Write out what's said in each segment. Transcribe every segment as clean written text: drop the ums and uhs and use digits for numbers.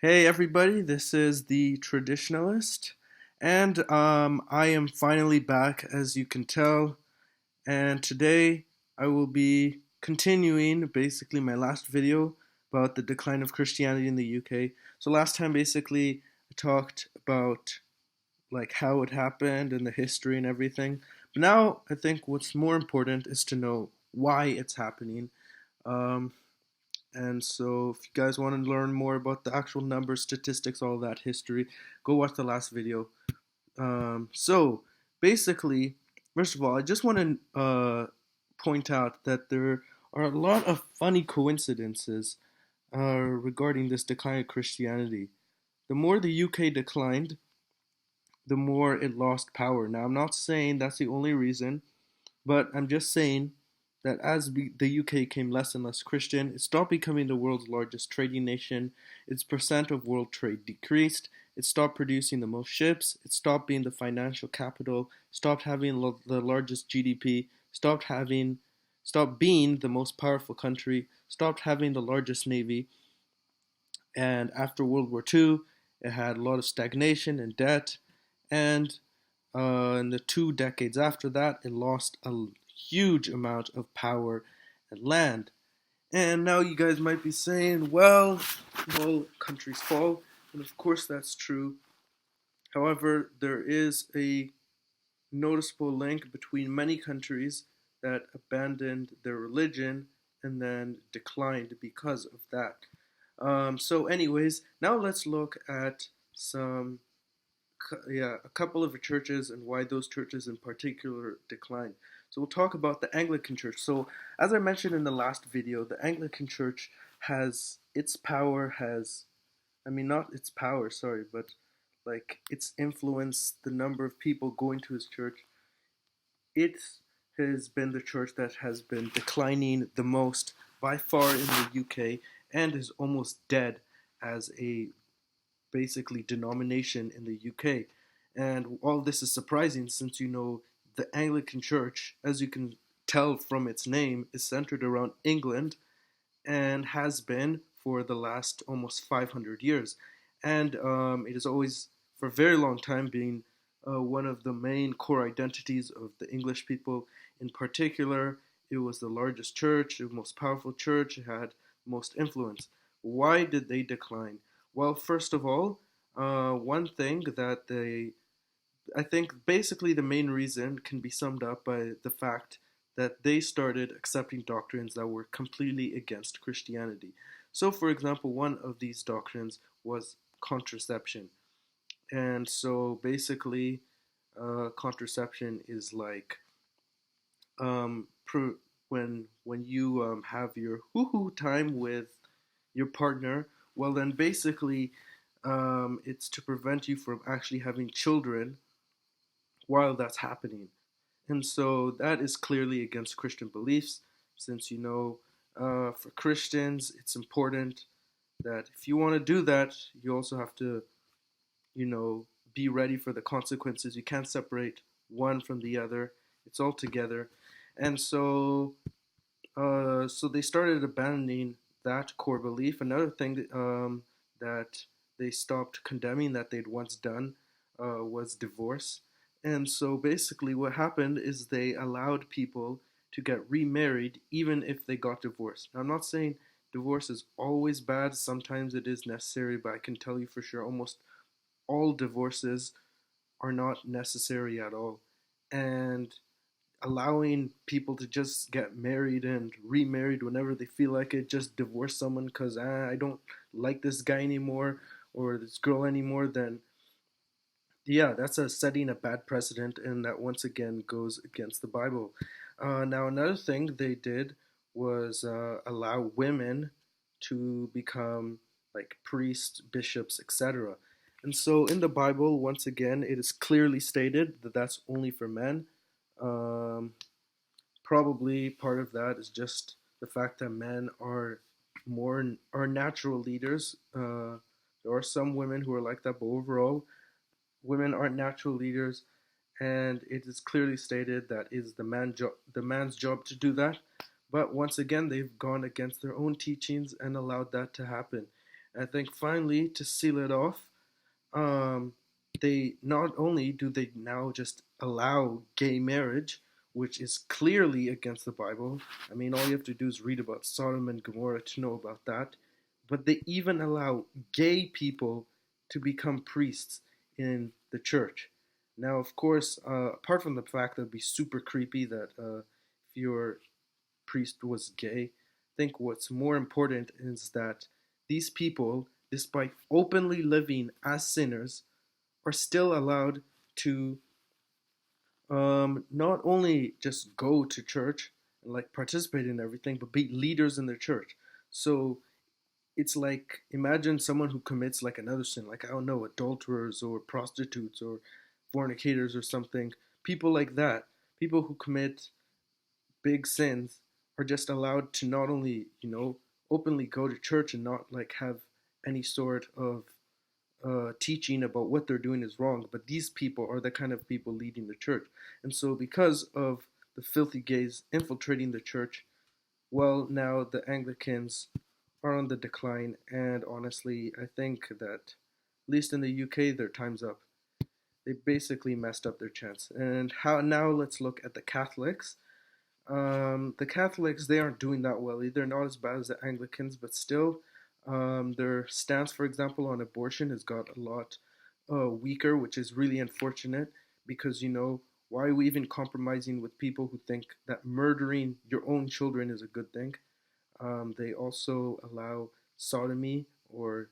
Hey everybody, this is the Traditionalist, and I am finally back, as you can tell. And today I will be continuing basically my last video about the decline of Christianity in the UK. So last time basically I talked about like how it happened and the history and everything. But now I think what's more important is to know why it's happening. Um, and so, if you guys want to learn more about the actual numbers, statistics, all that history, go watch the last video. So, basically, first of all, I just want to point out that there are a lot of funny coincidences regarding this decline of Christianity. The more the UK declined, the more it lost power. Now, I'm not saying that's the only reason, but I'm just saying that as the UK became less and less Christian, it stopped becoming the world's largest trading nation, its percent of world trade decreased, it stopped producing the most ships, it stopped being the financial capital, stopped having the largest GDP, stopped being the most powerful country, stopped having the largest navy, and after World War II, it had a lot of stagnation and debt, and in the 2 decades after that, it lost a huge amount of power and land. And now you guys might be saying, well, countries fall, and of course that's true. However, there is a noticeable link between many countries that abandoned their religion and then declined because of that. Anyways, now let's look at some a couple of churches and why those churches in particular declined. So we'll talk about the Anglican Church. So as I mentioned in the last video, the Anglican Church has its power has I mean not its power, sorry, but like its influence, the number of people going to his church. It has been the church that has been declining the most by far in the UK and is almost dead as a basically denomination in the UK. And all this is surprising since the Anglican Church, as you can tell from its name, is centered around England and has been for the last almost 500 years. And it has always, for a very long time, been one of the main core identities of the English people. In particular, it was the largest church, the most powerful church, it had most influence. Why did they decline? Well, first of all, one thing that I think basically the main reason can be summed up by the fact that they started accepting doctrines that were completely against Christianity. So, for example, one of these doctrines was contraception. And so basically, contraception is like um, when you have your hoo-hoo time with your partner, well, then basically it's to prevent you from actually having children while that's happening. And so that is clearly against Christian beliefs, since for Christians, it's important that if you want to do that, you also have to, you know, be ready for the consequences. You can't separate one from the other, it's all together. And so they started abandoning that core belief. Another thing that they stopped condemning that they'd once done was divorce. And so basically, what happened is they allowed people to get remarried even if they got divorced. Now, I'm not saying divorce is always bad, sometimes it is necessary, but I can tell you for sure almost all divorces are not necessary at all. And allowing people to just get married and remarried whenever they feel like it, just divorce someone because I don't like this guy anymore or this girl anymore, then yeah, that's setting a bad precedent, and that once again goes against the Bible. Now, another thing they did was allow women to become like priests, bishops, etc. And so in the Bible, once again, it is clearly stated that that's only for men. Um, Probably part of that is just the fact that men are natural leaders. There are some women who are like that, but overall, women aren't natural leaders, and it is clearly stated that it is the man's job to do that. But once again, they've gone against their own teachings and allowed that to happen. I think finally, to seal it off, um, they not only do they now just allow gay marriage, which is clearly against the Bible. I mean, all you have to do is read about Sodom and Gomorrah to know about that. But they even allow gay people to become priests in the church. Now, of course, apart from the fact that it'd be super creepy that if your priest was gay, I think what's more important is that these people, despite openly living as sinners, are still allowed to not only just go to church and like participate in everything, but be leaders in the church. So it's like imagine someone who commits like another sin, like I don't know, adulterers or prostitutes or fornicators or something. People like that, people who commit big sins, are just allowed to not only openly go to church and not like have any sort of teaching about what they're doing is wrong, but these people are the kind of people leading the church. And so, because of the filthy gays infiltrating the church, well, now the Anglicans are on the decline. And honestly, I think that, at least in the UK, their time's up. They basically messed up their chance. And how now? Let's look at the Catholics. The Catholics, they aren't doing that well either. Not as bad as the Anglicans, but still, their stance, for example, on abortion has got a lot weaker, which is really unfortunate because, why are we even compromising with people who think that murdering your own children is a good thing? They also allow sodomy or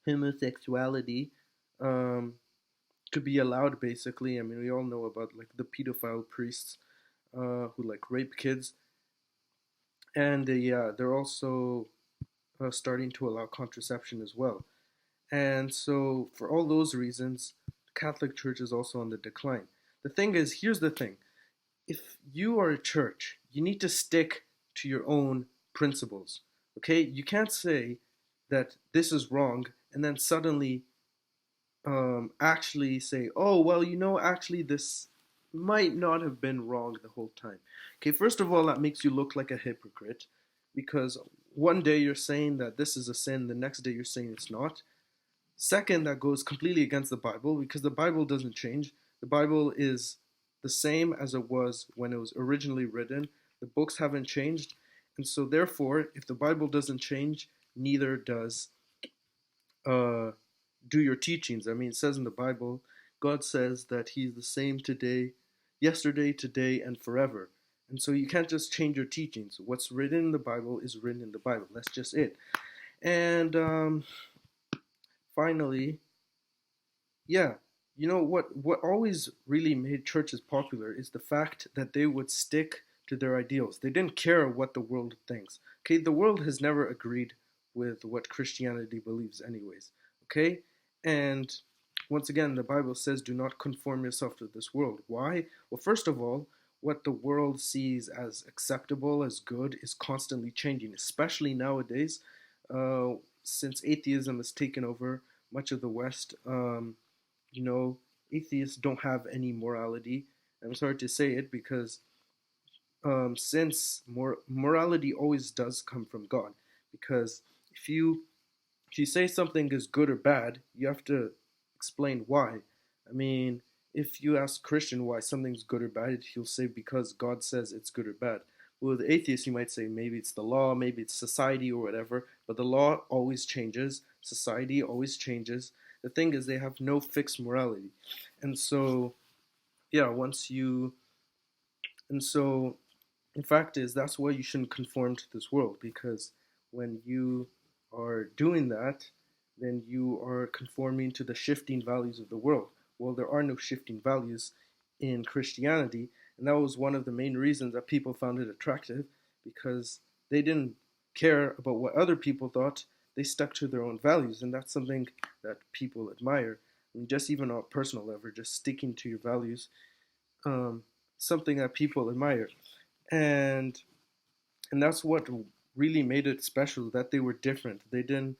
homosexuality um, to be allowed, basically. I mean, we all know about like the pedophile priests who like rape kids, and they're also starting to allow contraception as well. And so, for all those reasons, the Catholic Church is also on the decline. The thing is, here's the thing: if you are a church, you need to stick to your own principles. Okay, you can't say that this is wrong and then suddenly actually say, oh, well, actually, this might not have been wrong the whole time. Okay, first of all, that makes you look like a hypocrite because one day you're saying that this is a sin, the next day you're saying it's not. Second, that goes completely against the Bible because the Bible doesn't change. The Bible is the same as it was when it was originally written. The books haven't changed. And so, therefore, if the Bible doesn't change, neither does uh, do your teachings. I mean, it says in the Bible, God says that He's the same today, yesterday, today, and forever. And so you can't just change your teachings. What's written in the Bible is written in the Bible. That's just it. And finally, yeah, what always really made churches popular is the fact that they would stick to their ideals. They didn't care what the world thinks. Okay, the world has never agreed with what Christianity believes anyways. Okay? And once again, the Bible says do not conform yourself to this world. Why? Well, first of all, what the world sees as acceptable, as good, is constantly changing, especially nowadays, uh, since atheism has taken over much of the West. You know, atheists don't have any morality. I'm sorry to say it because since morality always does come from God, because if you if you say something is good or bad, you have to explain why. I mean, if you ask Christian why something's good or bad, he'll say because God says it's good or bad. Well, with atheist, you might say maybe it's the law, maybe it's society or whatever, but the law always changes, society always changes. The thing is, they have no fixed morality. And so, yeah, and so, in fact, that's why you shouldn't conform to this world, because when you are doing that, then you are conforming to the shifting values of the world. Well, there are no shifting values in Christianity, and that was one of the main reasons that people found it attractive, because they didn't care about what other people thought. They stuck to their own values, and that's something that people admire. I mean, just even on a personal level, just sticking to your values, um, something that people admire, and and that's what really made it special, that they were different. They didn't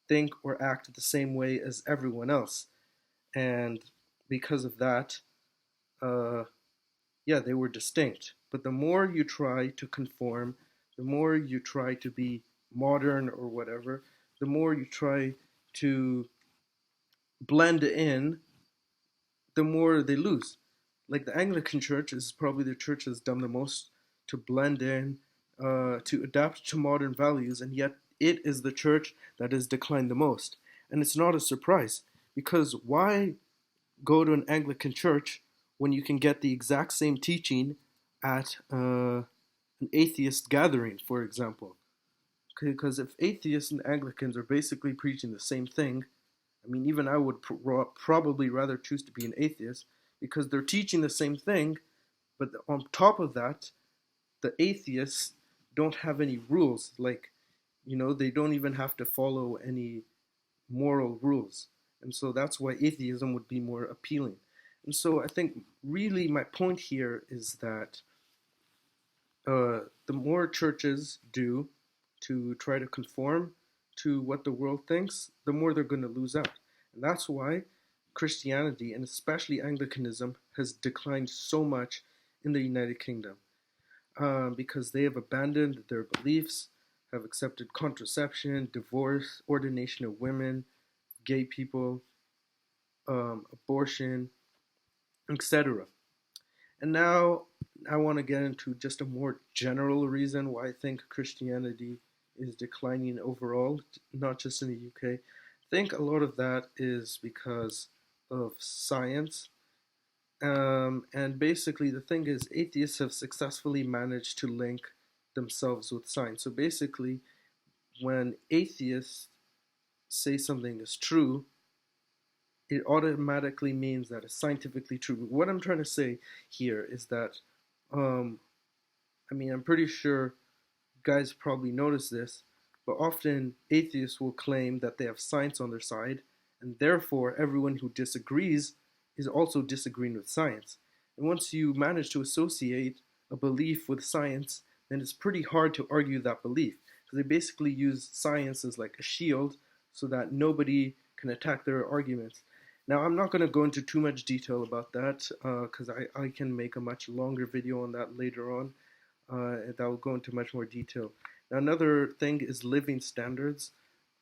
think or act the same way as everyone else, and because of that, uh, yeah, they were distinct. But the more you try to conform, the more you try to be modern or whatever, the more you try to blend in, the more they lose. Like the Anglican Church is probably the church that's done the most to blend in, to adapt to modern values, and yet it is the church that has declined the most. And it's not a surprise, because why go to an Anglican church when you can get the exact same teaching at an atheist gathering, for example? Because if atheists and Anglicans are basically preaching the same thing, I mean, even I would probably rather choose to be an atheist because they're teaching the same thing, but on top of that, the atheists don't have any rules. Like, they don't even have to follow any moral rules. And so that's why atheism would be more appealing. And so I think really my point here is that the more churches do to try to conform to what the world thinks, the more they're going to lose out. And that's why Christianity, and especially Anglicanism, has declined so much in the United Kingdom, because they have abandoned their beliefs, have accepted contraception, divorce, ordination of women, gay people, abortion, etc. And now I want to get into just a more general reason why I think Christianity is declining overall, not just in the UK. I think a lot of that is because of science. And basically, the thing is, atheists have successfully managed to link themselves with science. So basically, when atheists say something is true, it automatically means that it's scientifically true. What I'm trying to say here is that, um, I mean, I'm pretty sure guys probably notice this, but often atheists will claim that they have science on their side, and therefore everyone who disagrees is also disagreeing with science. And once you manage to associate a belief with science, then it's pretty hard to argue that belief. Because they basically use science as like a shield so that nobody can attack their arguments. Now, I'm not going to go into too much detail about that because I can make a much longer video on that later on that will go into much more detail. Now, another thing is living standards.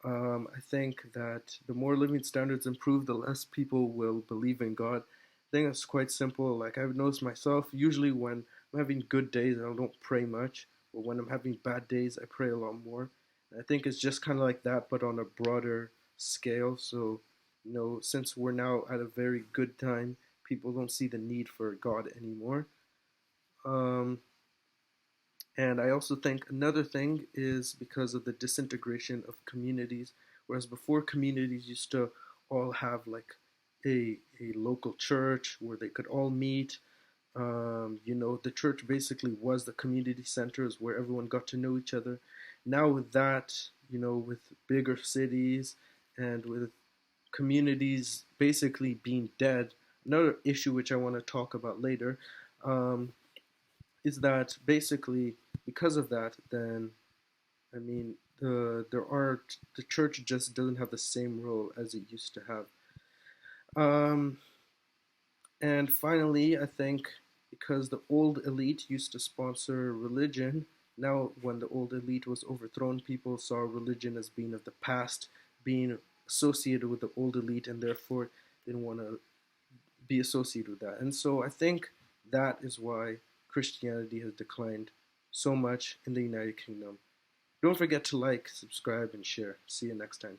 I think that the more living standards improve, the less people will believe in God. I think it's quite simple. Like I've noticed myself, usually when I'm having good days, I don't pray much, but when I'm having bad days, I pray a lot more. And I think it's just kind of like that, but on a broader scale. So, since we're now at a very good time, people don't see the need for God anymore. Um, and I also think another thing is because of the disintegration of communities. Whereas before, communities used to all have like a local church where they could all meet. The church basically was the community centers where everyone got to know each other. Now, with that, with bigger cities and with communities basically being dead, another issue which I want to talk about later, um, is that basically because of that, then I mean the church just doesn't have the same role as it used to have. Um, and finally, I think because the old elite used to sponsor religion, now when the old elite was overthrown, people saw religion as being of the past, being associated with the old elite, and therefore didn't want to be associated with that. And so I think that is why Christianity has declined so much in the United Kingdom. Don't forget to like, subscribe, and share. See you next time.